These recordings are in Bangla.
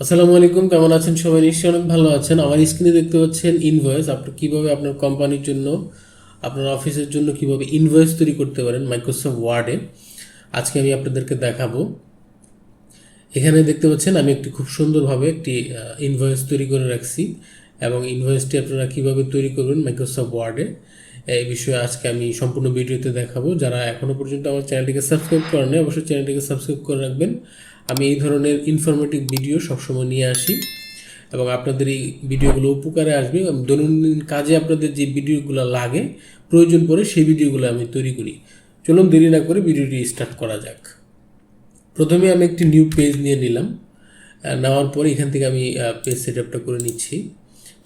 আসসালামু আলাইকুম, কেমন আছেন সবাই? নিশ্চয়ই অনেক ভালো আছেন। আমার স্ক্রিনে দেখতে পাচ্ছেন ইনভয়েস। আপনি কিভাবে আপনার কোম্পানির জন্য, আপনার অফিসের জন্য কিভাবে ইনভয়েস তৈরি করতে পারেন মাইক্রোসফট ওয়ার্ডে, আজকে আমি আপনাদেরকে দেখাবো। এখানে দেখতে পাচ্ছেন আমি একটি খুব সুন্দরভাবে একটি ইনভয়েস তৈরি করে রাখছি, এবং ইনভয়েসটি আপনারা কিভাবে তৈরি করবেন মাইক্রোসফট ওয়ার্ডে এই বিষয়ে আজকে আমি সম্পূর্ণ ভিডিওতে দেখাবো। যারা এখনও পর্যন্ত আমার চ্যানেলটিকে সাবস্ক্রাইব করেন নাই, অবশ্যই চ্যানেলটিকে সাবস্ক্রাইব করে রাখবেন। আমি এই ধরনের ইনফরমেটিভ ভিডিও সবসময় নিয়ে আসি এবং আপনাদের এই ভিডিওগুলো উপকারে আসবে। দৈনন্দিন কাজে আপনাদের যে ভিডিওগুলো লাগে, প্রয়োজন পড়ে, সেই ভিডিওগুলো আমি তৈরি করি। চলুন দেরি না করে ভিডিওটি স্টার্ট করা যাক। প্রথমে আমি একটি নিউ পেজ নিয়ে নিলাম। নেওয়ার পরে এখান থেকে আমি পেজ সেট আপটা করে নিচ্ছি।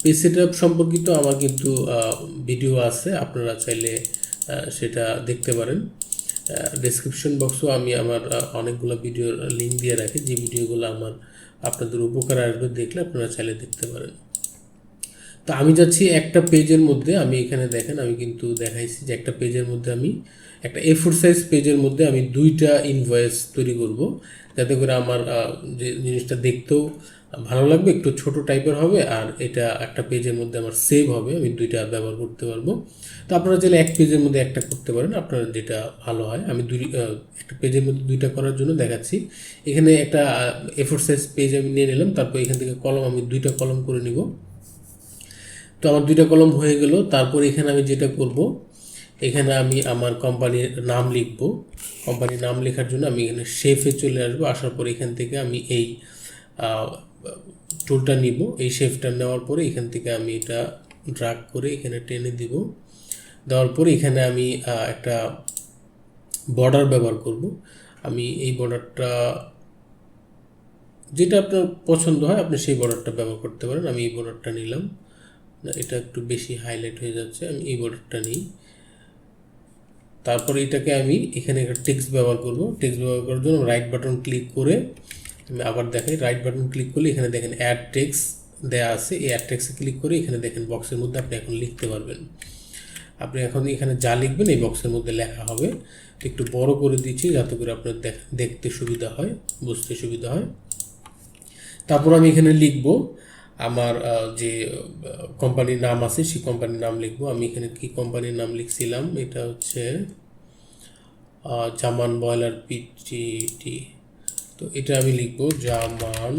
পেজ সেট আপ সম্পর্কিত আমার কিন্তু ভিডিও আছে, আপনারা চাইলে সেটা দেখতে পারেন। ডেসক্রিপশন বক্সেও আমি আমার অনেকগুলো ভিডিওর লিঙ্ক দিয়ে রাখি, যে ভিডিওগুলো আমার আপনাদের উপকারে আসবে, দেখলে আপনারা চাইলে দেখতে পারেন। তো আমি যাচ্ছি একটা পেজের মধ্যে। আমি এখানে দেখেন, আমি কিন্তু দেখাইছি যে একটা পেজের মধ্যে আমি একটা A4 সাইজ পেজের মধ্যে আমি দুইটা ইনভয়েস তৈরি করব, যাতে করে আমার যে জিনিসটা দেখতেও ভালো লাগবে, একটু ছোট টাইপের হবে, আর এটা একটা পেজের মধ্যে আমার সেভ হবে, আমি দুইটা ব্যবহার করতে পারবো। তো আপনারা চাইলে এক পেজের মধ্যে একটা করতে পারেন, আপনার যেটা ভালো হয়। আমি একটা পেজের মধ্যে দুইটা করার জন্য দেখাচ্ছি। এখানে একটা A4 সাইজ পেজ আমি নিয়ে নিলাম, তারপর এখান থেকে কলম আমি দুইটা কলম করে নিব। তো আমার দুইটা কলম হয়ে গেল। তারপর এখানে আমি যেটা করব, এখানে আমি আমার কোম্পানির নাম লিখব। কোম্পানির নাম লেখার জন্য আমি এখানে শেফে চলে আসবো। আসার পরে এখান থেকে আমি এই টুলটা নিব। এই শেফটা নেওয়ার পরে এখান থেকে আমি এটা ড্রাগ করে এখানে টেনে দিব। দেওয়ার পরে এখানে আমি একটা বর্ডার ব্যবহার করব। আমি এই বর্ডারটা, যেটা আপনার পছন্দ হয় আপনি সেই বর্ডারটা ব্যবহার করতে পারেন। আমি এই বর্ডারটা নিলাম। না, এটা একটু বেশি হাইলাইট হয়ে যাচ্ছে, আমি এই বর্ডারটা নিই। তারপর এটাকে আমি এখানে একটা টেক্সট ব্যবহার করব। টেক্সট ব্যবহার করার জন্য রাইট বাটন ক্লিক করে, আমি আবার দেখাই, রাইট বাটন ক্লিক করলে এখানে দেখেন অ্যাড টেক্সট দেয়া আছে। এই অ্যাড টেক্সটে ক্লিক করে এখানে দেখেন বক্সের মধ্যে আপনি এখন লিখতে পারবেন। আপনি এখন এখানে যা লিখবেন এই বক্সের মধ্যে লেখা হবে। একটু বড় করে দিচ্ছি যাতে করে আপনার দেখতে সুবিধা হয়, বুঝতে সুবিধা হয়। তারপর আমি এখানে লিখব আমার যে কোম্পানির নাম আছে, সেই কোম্পানির নাম লিখব। আমি এখানে কি কোম্পানির নাম লিখছিলাম, এটা হচ্ছে জামান বয়লার পিটিটি। তো এটা আমি লিখব জামান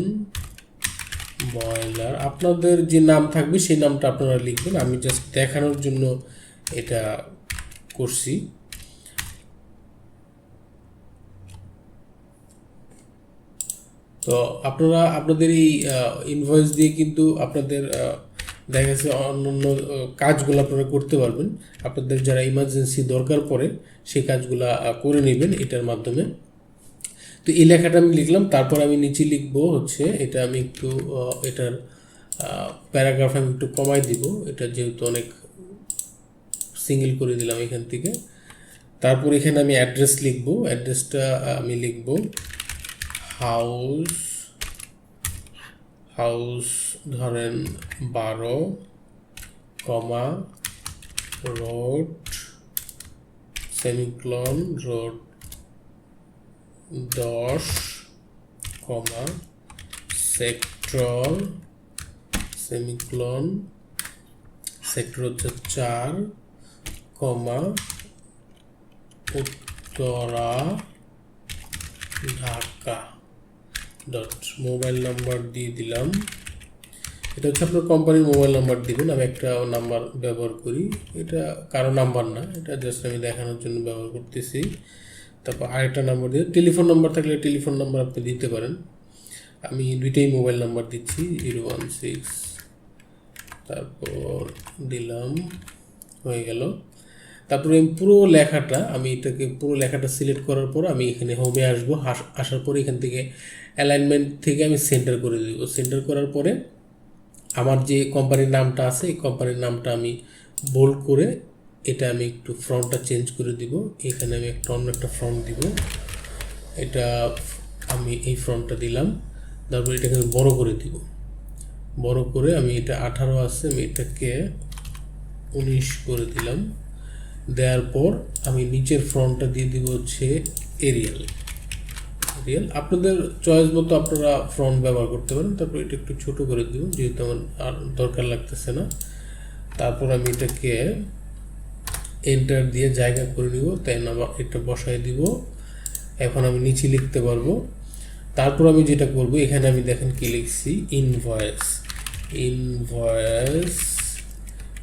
বয়লার। আপনাদের যে নাম থাকবে সেই নামটা আপনারা লিখবেন, আমি জাস্ট দেখানোর জন্য এটা করছি। তো আপনারা আপনাদের এই ইনভয়েস দিয়ে কিন্তু আপনাদের দেখা গেছে অন্য কাজগুলো আপনারা করতে পারবেন। আপনাদের যারা ইমার্জেন্সি দরকার পড়ে সেই কাজগুলো করে নেবেন এটার মাধ্যমে। তো এই লেখাটা আমি লিখলাম। তারপর আমি নিচে লিখবো হচ্ছে, এটা আমি একটু এটার প্যারাগ্রাফ আমি একটু কমাই দিব, এটা যেহেতু অনেক সিঙ্গেল করে দিলাম এখান থেকে। তারপর এখানে আমি অ্যাড্রেস লিখবো। অ্যাড্রেসটা আমি লিখবো হাউস হাউস ধরেন 12, road semicolon road 10, sector semicolon sector হচ্ছে 4, Uttara Dhaka dot. Mobile number দিয়ে দিলাম। এটা হচ্ছে আপনার কোম্পানির মোবাইল নাম্বার দিবেন। আমি একটা নাম্বার ব্যবহার করি, এটা কারো নাম্বার না, এটা জাস্ট আমি দেখানোর জন্য ব্যবহার করতেছি। তারপর আরেকটা নাম্বার দিয়ে, টেলিফোন নাম্বার থাকলে টেলিফোন নাম্বার আপনি দিতে পারেন। আমি দুইটাই মোবাইল নাম্বার দিচ্ছি, 016। তারপর দিলাম, হয়ে গেল। তারপরে পুরো লেখাটা, আমি এটাকে পুরো লেখাটা সিলেক্ট করার পর আমি এখানে হোমে আসবো। আসার পরে এখান থেকে অ্যালাইনমেন্ট থেকে আমি সেন্টার করে দিব। সেন্টার করার পরে আমার যে কোম্পানির নামটা আছে, এই কোম্পানির নামটা আমি বোল্ড করে এটা আমি একটু ফন্টটা চেঞ্জ করে দিব। এখানে আমি অন্য একটা ফন্ট দিব। এটা আমি এই ফন্টটা দিলাম। তারপর এটাকে আমি বড় করে দিব। বড় করে আমি এটা 18 আছে, আমি এটাকে 19 করে দিলাম। দেওয়ার পর আমি নিচের ফন্টটা দিয়ে দিব হচ্ছে এরিয়াল। রিয়েল আপনাদের চয়েস মতো আপনারা ফ্রন্ট ব্যবহার করতে পারেন। তারপর এটা একটু ছোট করে দিব যেহেতু আমার আর দরকার লাগতেছে না। তারপর আমি এটাকে এন্টার দিয়ে জায়গা করে নিব, তাই না এটা বসাই দিব। এখন আমি নিচে লিখতে পারবো। তারপর আমি যেটা করব, এখানে আমি দেখেন কি লিখছি, ইনভয়েস। ইনভয়েস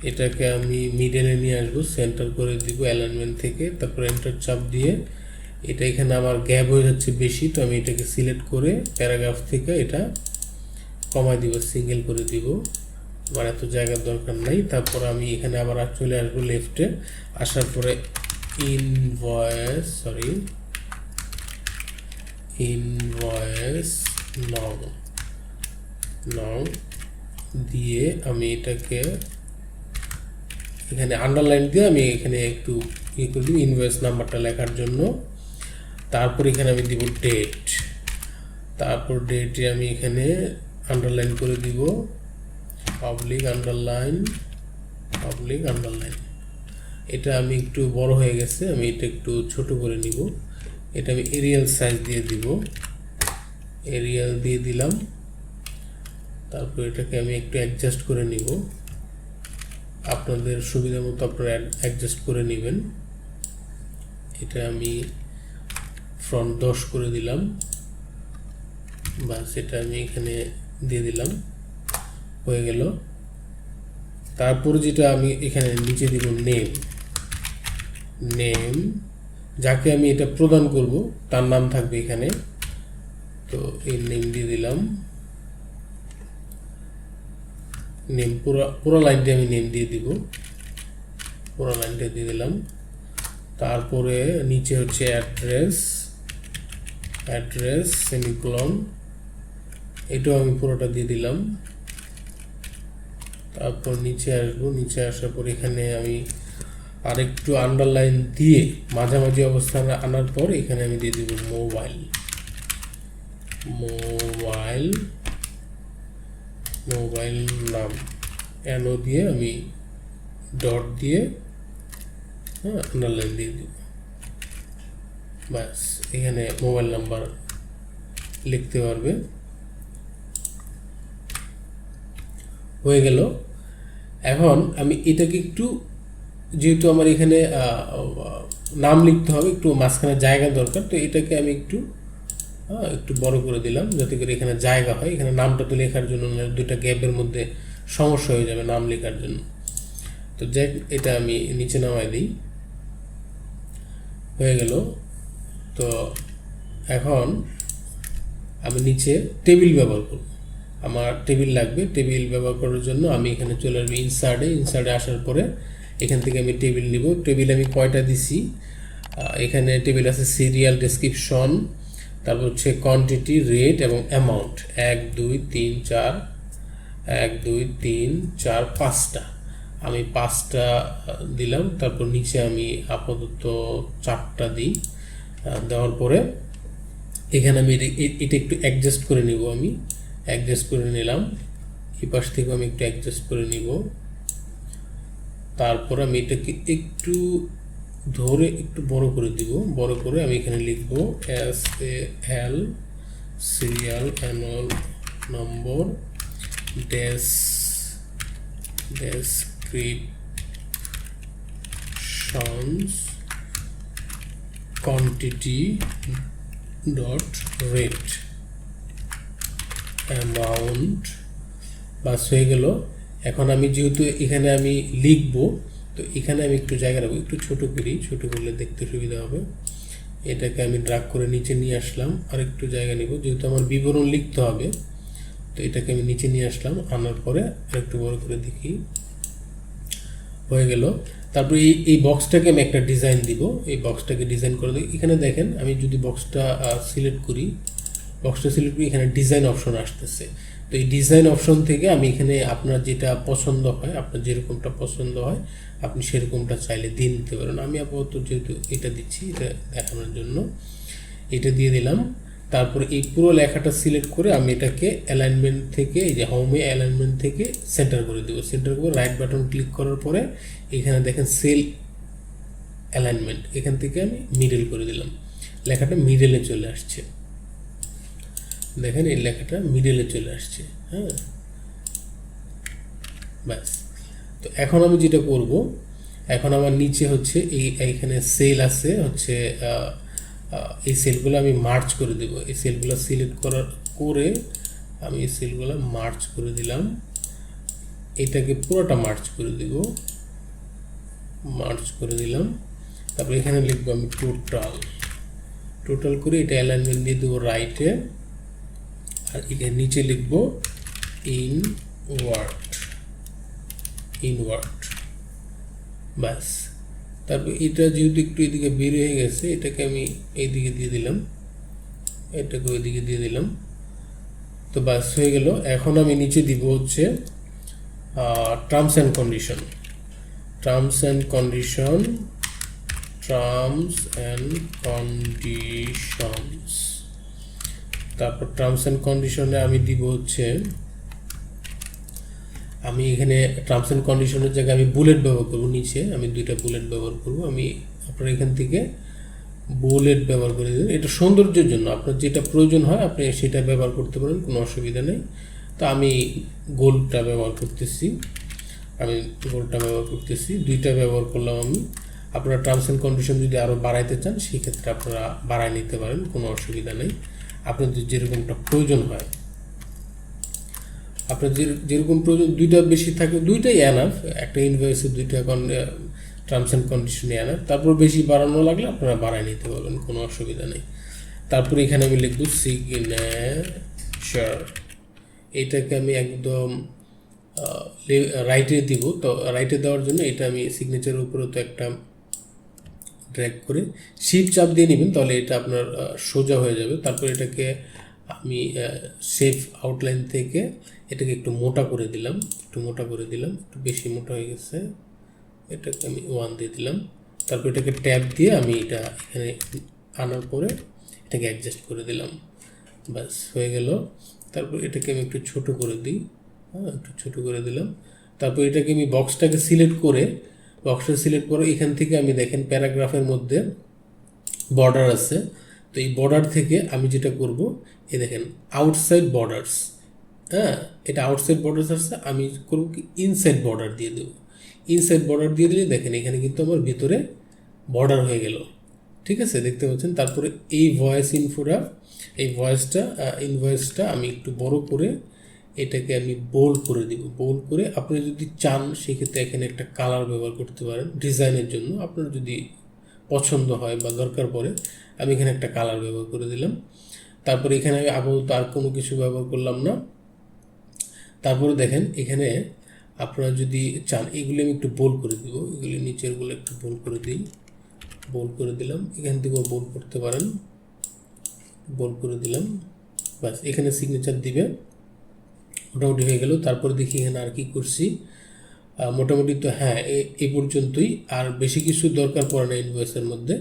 এটাকে আমি মিডলে নিয়ে আসবো, সেন্টার করে দিব অ্যালাইনমেন্ট থেকে। তারপর এন্টার চাপ দিয়ে এটা এখানে আমার গ্যাপ হয়ে যাচ্ছে বেশি, তো আমি এটাকে সিলেক্ট করে প্যারাগ্রাফ থেকে এটা কমাই দিব, সিঙ্গেল করে দিব, আমার এত জায়গার দরকার নাই। তারপর আমি এখানে আবার চলে আসবো লেফটে, আসার পরে ইনভয়েস নাও দিয়ে আমি এটাকে এখানে আন্ডারলাইন দিয়ে আমি এখানে একটু করে দিব ইনভয়েস নাম্বারটা লেখার জন্য। তারপর এখানে আমি দিব ডেট, তারপর ডেটে আমি এখানে আন্ডারলাইন করে দিব পাবলিক আন্ডারলাইন। এটা আমি একটু বড় হয়ে গেছে, আমি এটা একটু ছোট করে নিব। এটা আমি এরিয়াল সাইজ দিয়ে দিব, এরিয়াল দিয়ে দিলাম। তারপর এটাকে আমি একটু অ্যাডজাস্ট করে নিব, আপনাদের সুবিধা মতো আপনারা অ্যাডজাস্ট করে নেবেন। এটা আমি ফ্রন্ট 10 করে দিলাম, বাস এটা আমি এখানে দিয়ে দিলাম, হয়ে গেল। তারপর যেটা আমি এখানে নিচে দিব নেম, যাকে আমি এটা প্রদান করব তার নাম থাকবে এখানে, তো এই নেম দিয়ে দিলাম। নেম পুরো লাইনটা আমি নেম দিয়ে দিব, পুরো লাইনটা দিয়ে দিলাম। তারপরে নিচে হচ্ছে অ্যাড্রেস সেমিকোলন, এটাও আমি পুরোটা দিয়ে দিলাম। তারপর নিচে আসবো, নিচে আসার পর এখানে আমি আরেকটু আন্ডারলাইন দিয়ে মাঝামাঝি অবস্থানে আনার পর এখানে আমি দিয়ে দিব মোবাইল নাম, এনও দিয়ে আমি ডট দিয়ে আন্ডারলাইন দিয়ে দিব, ব্যাস এখানে মোবাইল নাম্বার লিখতে পারবে, হয়ে গেল। এখন আমি এটাকে একটু, যেহেতু আমার এখানে নাম লিখতে হবে, একটু মাঝখানে জায়গা দরকার, তো এটাকে আমি একটু বড় করে দিলাম যাতে করে এখানে জায়গা হয়। এখানে নামটা তো লেখার জন্য দুইটা গ্যাপের মধ্যে সমস্যা হয়ে যাবে নাম লেখার জন্য। তো যাক, এটা আমি নিচে নামাই দিই, হয়ে গেল। তো এখন আমি নিচে টেবিল ব্যবহার করব, আমার টেবিল লাগবে। টেবিল ব্যবহার করার জন্য আমি এখানে চলে আসবো ইনসার্টে আসার পরে এখান থেকে আমি টেবিল নিব। টেবিল আমি কয়টা দিছি, এখানে টেবিল আছে সিরিয়াল, ডেসক্রিপশন, তারপর হচ্ছে কোয়ান্টিটি, রেট এবং অ্যামাউন্ট, 1 2 3 4 5টা, আমি 5টা দিলাম। তারপর নিচে আমি আপাতত 4টা দিই, দেওয়ার পরে এখানে আমি এটা একটু অ্যাডজাস্ট করে নিব, আমি অ্যাডজাস্ট করে নিলাম। এই পাশ থেকে আমি একটু অ্যাডজাস্ট করে নিব। তারপর আমি এটাকে একটু ধরে একটু বড় করে দিব, বড় করে আমি এখানে লিখব SAL serial annual number descriptions quantity dot rate amount, বাস হয়ে গেল। এখন আমি যেহেতু এখানে আমি লিখব, তো এখানে আমি একটু জায়গা রাখবো, একটু ছোট করি, ছোট করলে দেখতে সুবিধা হবে। এটাকে আমি ড্রাগ করে নিচে নিয়ে আসলাম, আর একটু জায়গা নিব যেহেতু আমার বিবরণ লিখতে হবে, তো এটাকে আমি নিচে নিয়ে আসলাম, আনার পরে আরেকটু বড় করে দেখি, হয়ে গেল। তারপরে এই বক্সটাকে আমি একটা ডিজাইন দিব, এই বক্সটাকে ডিজাইন করে দিই। এখানে দেখেন আমি যদি বক্সটা সিলেক্ট করি, এখানে ডিজাইন অপশন আসতেছে। তো এই ডিজাইন অপশন থেকে আমি এখানে আপনার যেটা পছন্দ হয়, আপনার যেরকমটা পছন্দ হয় আপনি সেরকমটা চাইলে দিয়ে নিতে পারেন। আমি আপাতত যেহেতু এটা দিচ্ছি, এটা দেখানোর জন্য এটা দিয়ে দিলাম। তারপরে এই পুরো লেখাটা সিলেক্ট করে আমি এটাকে অ্যালাইনমেন্ট থেকে, এই যে হোমে অ্যালাইনমেন্ট থেকে সেন্টার করে দেবো। সেন্টার করে রাইট বাটন ক্লিক করার পরে এখানে দেখেন সেল অ্যালাইনমেন্ট, এখান থেকে আমি মিডল করে দিলাম, লেখাটা মিডলে চলে আসছে। দেখেন এই লেখাটা মিডলে চলে আসছে। হ্যাঁ, ব্যাস। তো এখন আমি যেটা করব, এখন আমার নিচে হচ্ছে এইখানে সেল আছে হচ্ছে, এই সেলগুলো আমি মার্চ করে দেব। এই সেলগুলো সিলেক্ট করে আমি এই সেলগুলো মার্চ করে দিলাম, এটাকে পুরোটা মার্চ করে দিব, মার্চ করে দিলাম। তারপর এখানে লিখবো আমি টোটাল করে এটা অ্যালাইনমেন্ট দিয়ে দেবো রাইটে, আর এখানে নিচে লিখবো ইনওয়ার্ড, ব্যাস। তারপর এটা যেহেতু একটু এদিকে বের হয়ে গেছে, এটাকে আমি এইদিকে দিয়ে দিলাম, এটাকে ওইদিকে দিয়ে দিলাম। তো ব্যাস হয়ে গেল। এখন আমি নিচে দিব হচ্ছে terms and condition, terms and conditions. তারপর টার্মস অ্যান্ড কন্ডিশনে আমি দিব হচ্ছে, আমি এখানে টার্মস অ্যান্ড কন্ডিশনের জায়গায় আমি বুলেট ব্যবহার করব, নিচে আমি 2টা বুলেট ব্যবহার করব। আমি আপনার এখান থেকে বুলেট ব্যবহার করে দেবেন, এটা সৌন্দর্যের জন্য, আপনার যেটা প্রয়োজন হয় আপনি সেটা ব্যবহার করতে পারেন, কোনো অসুবিধা নেই। তো আমি গোলটা ব্যবহার করতেছি, 2টা ব্যবহার করলাম আমি। আপনারা টার্মস অ্যান্ড কন্ডিশন যদি আরও বাড়াইতে চান সেক্ষেত্রে আপনারা বাড়াই নিতে পারেন, কোনো অসুবিধা নেই, আপনাদের যেরকমটা প্রয়োজন হয়। আপনার যেরকম প্রয়োজন, 2টা বেশি থাকে 2টাই এনাফ, একটা ইনভয়েসে 2টা টার্মস অ্যান্ড কন্ডিশনে এনাফ। তারপর বেশি বাড়ানো লাগলে আপনারা বাড়াই নিতে পারবেন, কোনো অসুবিধা নেই। তারপরে এখানে আমি লিখব সিগনেচার, এটাকে আমি একদম রাইটে দিব। তো রাইটে দেওয়ার জন্য এটা আমি সিগনেচারের উপরে তো একটা ড্র্যাগ করে শিফট চাপ দিয়ে নেবেন, তাহলে এটা আপনার সোজা হয়ে যাবে। তারপর এটাকে আমি সেভ আউটলাইন থেকে এটাকে একটু মোটা করে দিলাম, একটু বেশি মোটা হয়ে গেছে, এটাকে আমি 1 দিয়ে দিলাম। তারপর এটাকে ট্যাব দিয়ে আমি এটা এখানে আনার পরে এটাকে অ্যাডজাস্ট করে দিলাম, ব্যাস হয়ে গেল। তারপর এটাকে আমি একটু ছোট করে দিই, হ্যাঁ একটু ছোট করে দিলাম। তারপর এটাকে আমি বক্সটা সিলেক্ট করে এখান থেকে আমি দেখেন প্যারাগ্রাফের মধ্যে বর্ডার আছে। তো এই বর্ডার থেকে আমি যেটা করব, এই দেখেন আউটসাইড বর্ডার্স, হ্যাঁ এটা আউটসাইড বর্ডার্স আছে, আমি করব কি ইনসাইড বর্ডার দিয়ে দেবো। ইনসাইড বর্ডার দিয়ে দিলে দেখেন এখানে কিন্তু আমার ভিতরে বর্ডার হয়ে গেল, ঠিক আছে, দেখতে পাচ্ছেন। তারপরে এই ইনভয়েসটা আমি একটু বড় করে এটাকে আমি বোল্ড করে দিব। বোল্ড করে আপনি যদি চান সেক্ষেত্রে এখানে একটা কালার ব্যবহার করতে পারেন ডিজাইনের জন্য, আপনার যদি পছন্দ হয় বা দরকার পড়ে, আমি এখানে একটা কালার ব্যবহার করে দিলাম। তারপরে এখানে আমি আপাতত আর কোনো কিছু ব্যবহার করলাম না। তারপরে দেখেন এখানে আপনারা যদি চান এগুলি আমি একটু বোল্ড করে দিব, এগুলি নিচেরগুলো একটু বোল্ড করে দিই, বোল্ড করে দিলাম, এখান থেকেও বোল্ড করতে পারেন, বোল্ড করে দিলাম, ব্যাস এখানে সিগনেচার দিবে, মোটামুটি হয়ে গেল। তারপরে দেখি এখানে আর কি করছি, মোটামুটি তো হ্যাঁ এই পর্যন্তই, আর বেশি কিছু দরকার পড়ে না ইনভয়েসের মধ্যে।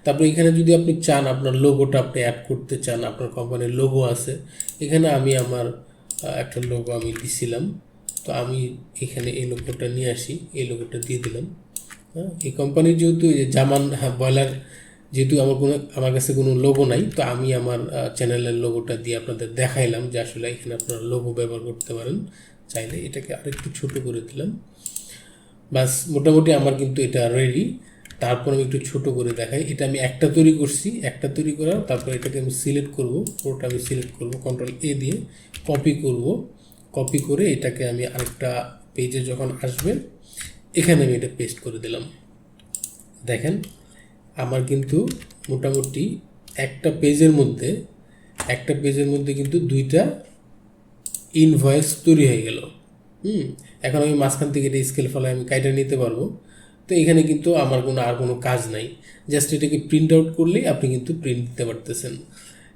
তারপরে এখানে যদি আপনি চান আপনার লোগোটা আপনি অ্যাড করতে চান, আপনার কোম্পানির লোগো আছে, এখানে আমি আমার একটা লোগো আমি দিছিলাম, তো আমি এখানে এই লোগোটা নিয়ে আসি, এই লোগোটা দিয়ে দিলাম। হ্যাঁ এই কোম্পানির যেহেতু জামান বয়লার, যেহেতু আমার কাছে কোনো লোগো নাই, তো আমি আমার চ্যানেলের লোগোটা দিয়ে আপনাদের দেখাইলাম যে আসলে এখানে আপনারা লোগো ব্যবহার করতে পারেন চাইলে। এটাকে আরেকটু ছোট করে দিলাম, বাস মোটামুটি আমার কিন্তু এটা রেডি। তারপর আমি একটু ছোট করে দেখাই, এটা আমি একটা তৈরি করছি, একটা তৈরি করার তারপর এটাকে আমি সিলেক্ট করব, পুরোটা আমি সিলেক্ট করব, Ctrl+A দিয়ে কপি করে এটাকে আমি আরেকটা পেজে যখন আসবে এখানে আমি এটা পেস্ট করে দিলাম। দেখেন আমার কিন্তু মোটামুটি একটা পেজের মধ্যে কিন্তু 2টা ইনভয়েস তৈরি হয়ে গেল। এখন আমি মাঝখান থেকে এটা স্কেল ফলায় আমি কাইটা নিতে পারবো। তো এখানে কিন্তু আমার আর কোনো কাজ নাই, জাস্ট এটাকে প্রিন্ট আউট করলেই আপনি কিন্তু প্রিন্ট দিতে পারতেছেন।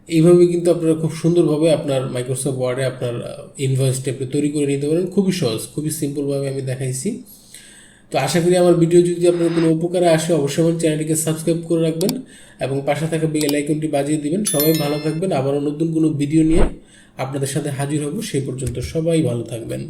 এইভাবে কিন্তু আপনারা খুব সুন্দরভাবে আপনার মাইক্রোসফট ওয়ার্ডে আপনার ইনভয়েসটা আপনি তৈরি করে নিতে পারেন, খুবই সহজ, খুবই সিম্পলভাবে আমি দেখাইছি। তো আশা করি আমার ভিডিও যদি আপনার কোনো উপকারে আসে অবশ্যই আমার চ্যানেলটিকে সাবস্ক্রাইব করে রাখবেন এবং পাশে থাকা বেল আইকনটি বাজিয়ে দিবেন। সবাই ভালো থাকবেন, আবারও নতুন কোনো ভিডিও নিয়ে আপনাদের সাথে হাজির হব, সেই পর্যন্ত সবাই ভালো থাকবেন।